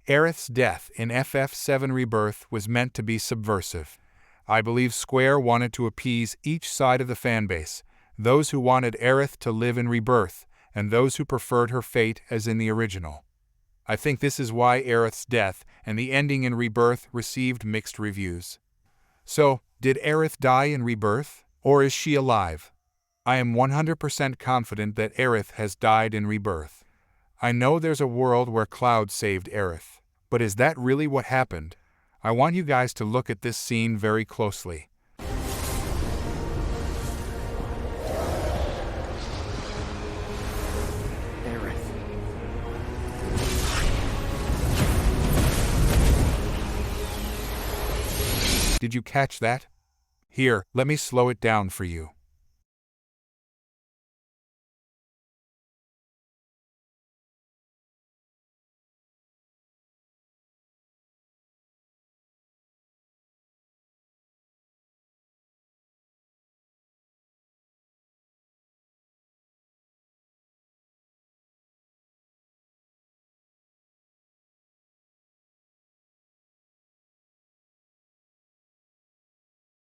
Aerith's death in FF7 Rebirth was meant to be subversive. I believe Square wanted to appease each side of the fanbase, those who wanted Aerith to live in Rebirth, and those who preferred her fate as in the original. I think this is why Aerith's death and the ending in Rebirth received mixed reviews. So, did Aerith die in Rebirth, or is she alive? I am 100% confident that Aerith has died in Rebirth. I know there's a world where Cloud saved Aerith, but is that really what happened? I want you guys to look at this scene very closely. Aerith. Did you catch that? Here, let me slow it down for you.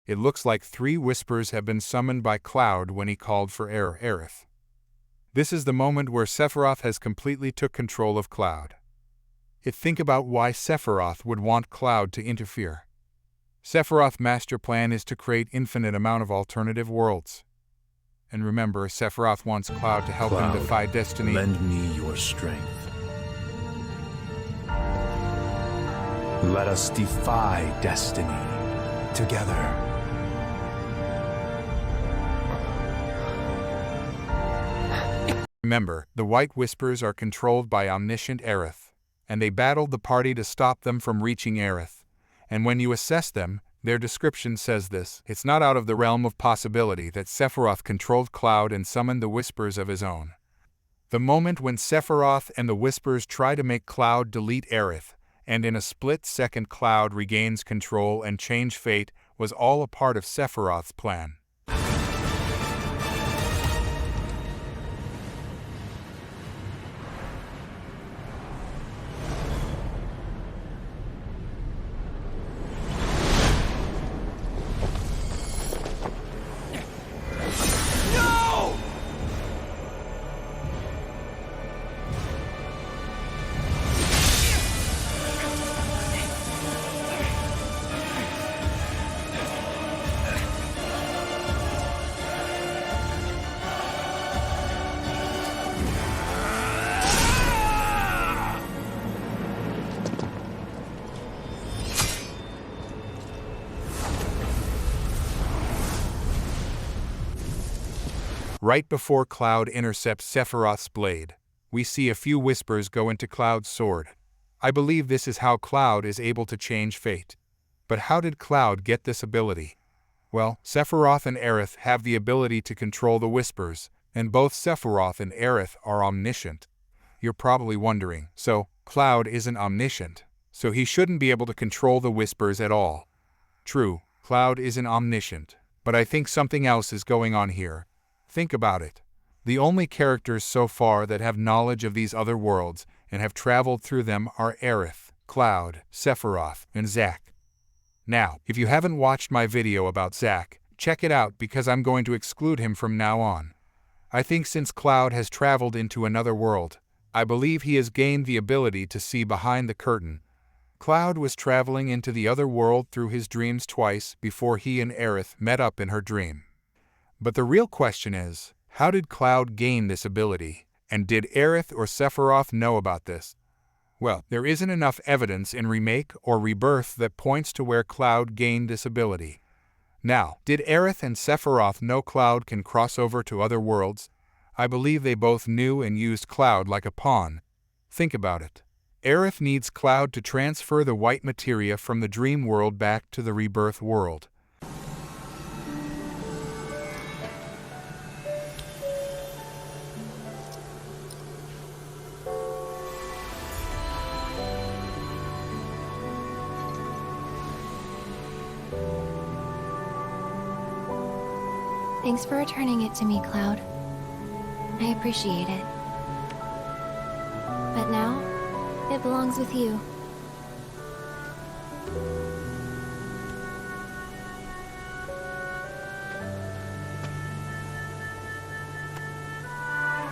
It looks like 3 whispers have been summoned by Cloud when he called for Aerith. This is the moment where Sephiroth has completely took control of Cloud. Think about why Sephiroth would want Cloud to interfere. Sephiroth's master plan is to create infinite amount of alternative worlds. And remember, Sephiroth wants Cloud to help him defy destiny. Lend me your strength. Let us defy destiny together. Remember, the White Whispers are controlled by omniscient Aerith, and they battled the party to stop them from reaching Aerith. And when you assess them, their description says this: it's not out of the realm of possibility that Sephiroth controlled Cloud and summoned the Whispers of his own. The moment when Sephiroth and the Whispers try to make Cloud delete Aerith, and in a split second Cloud regains control and change fate, was all a part of Sephiroth's plan. Right before Cloud intercepts Sephiroth's blade, we see a few whispers go into Cloud's sword. I believe this is how Cloud is able to change fate. But how did Cloud get this ability? Well, Sephiroth and Aerith have the ability to control the whispers, and both Sephiroth and Aerith are omniscient. You're probably wondering, so Cloud isn't omniscient, so he shouldn't be able to control the whispers at all. True, Cloud isn't omniscient, but I think something else is going on here. Think about it. The only characters so far that have knowledge of these other worlds and have traveled through them are Aerith, Cloud, Sephiroth, and Zack. Now, if you haven't watched my video about Zack, check it out because I'm going to exclude him from now on. I think since Cloud has traveled into another world, I believe he has gained the ability to see behind the curtain. Cloud was traveling into the other world through his dreams twice before he and Aerith met up in her dream. But the real question is, how did Cloud gain this ability, and did Aerith or Sephiroth know about this? Well, there isn't enough evidence in Remake or Rebirth that points to where Cloud gained this ability. Now, did Aerith and Sephiroth know Cloud can cross over to other worlds? I believe they both knew and used Cloud like a pawn. Think about it. Aerith needs Cloud to transfer the white materia from the dream world back to the Rebirth world. Thanks for returning it to me, Cloud. I appreciate it. But now, it belongs with you.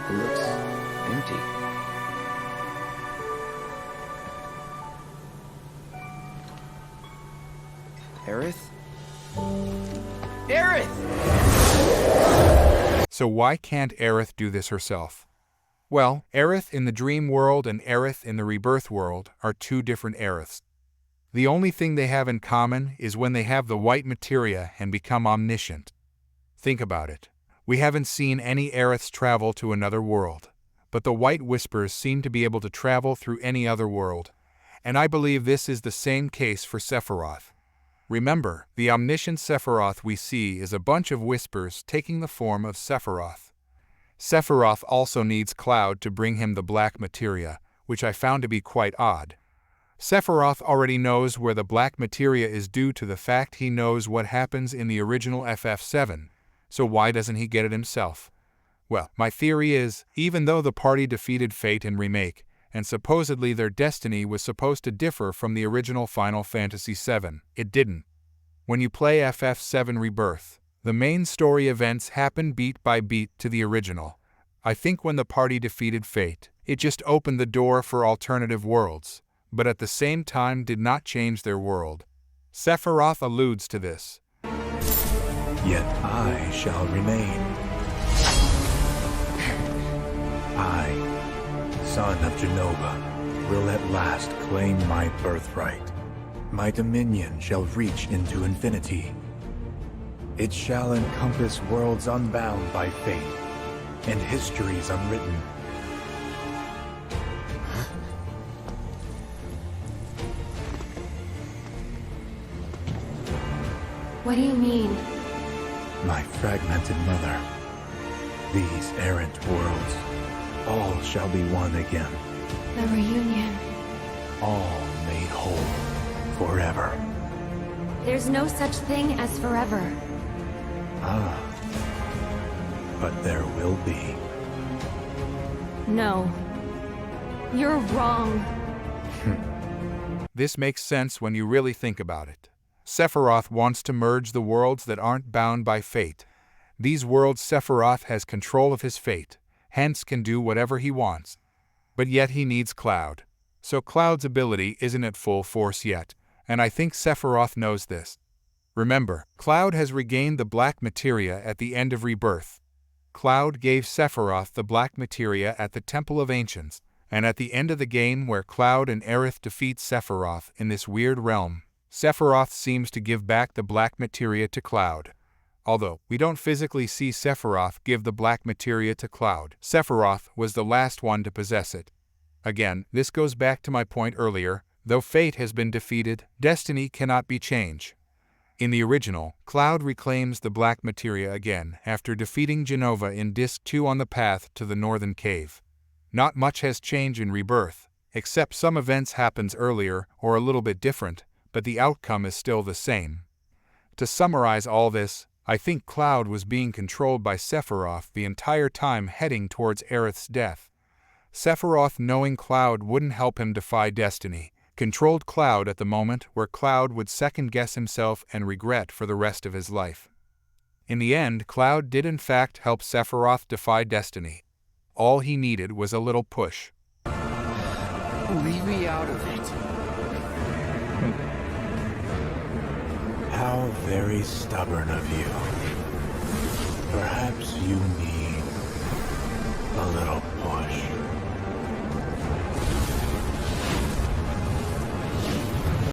It looks empty. Aerith? Aerith! So why can't Aerith do this herself? Well, Aerith in the dream world and Aerith in the rebirth world are two different Aeriths. The only thing they have in common is when they have the white materia and become omniscient. Think about it. We haven't seen any Aeriths travel to another world, but the white whispers seem to be able to travel through any other world, and I believe this is the same case for Sephiroth. Remember, the omniscient Sephiroth we see is a bunch of whispers taking the form of Sephiroth. Sephiroth also needs Cloud to bring him the black materia, which I found to be quite odd. Sephiroth already knows where the black materia is due to the fact he knows what happens in the original FF7, so why doesn't he get it himself? Well, my theory is, even though the party defeated Fate in Remake, and supposedly their destiny was supposed to differ from the original Final Fantasy VII, it didn't. When you play FF7 Rebirth, the main story events happen beat by beat to the original. I think when the party defeated Fate, it just opened the door for alternative worlds, but at the same time did not change their world. Sephiroth alludes to this. Yet I shall remain. I, son of Jenova, will at last claim my birthright. My dominion shall reach into infinity. It shall encompass worlds unbound by fate, and histories unwritten. What do you mean? My fragmented mother, these errant worlds, all shall be one again, The reunion. all made whole forever. There's no such thing as forever. Ah, but there will be. No. You're wrong. This makes sense when you really think about it. Sephiroth wants to merge the worlds that aren't bound by fate. These worlds Sephiroth has control of his fate, hence can do whatever he wants. But yet he needs Cloud. So Cloud's ability isn't at full force yet, and I think Sephiroth knows this. Remember, Cloud has regained the black materia at the end of Rebirth. Cloud gave Sephiroth the black materia at the Temple of Ancients, and at the end of the game where Cloud and Aerith defeat Sephiroth in this weird realm, Sephiroth seems to give back the black materia to Cloud. Although we don't physically see Sephiroth give the black materia to Cloud, Sephiroth was the last one to possess it. Again, this goes back to my point earlier, though fate has been defeated, destiny cannot be changed. In the original, Cloud reclaims the black materia again after defeating Jenova in Disc 2 on the path to the Northern Cave. Not much has changed in Rebirth, except some events happens earlier or a little bit different, but the outcome is still the same. To summarize all this, I think Cloud was being controlled by Sephiroth the entire time heading towards Aerith's death. Sephiroth, knowing Cloud wouldn't help him defy destiny, controlled Cloud at the moment where Cloud would second-guess himself and regret for the rest of his life. In the end, Cloud did in fact help Sephiroth defy destiny. All he needed was a little push. Leave me out of it. How very stubborn of you. Perhaps you need a little push.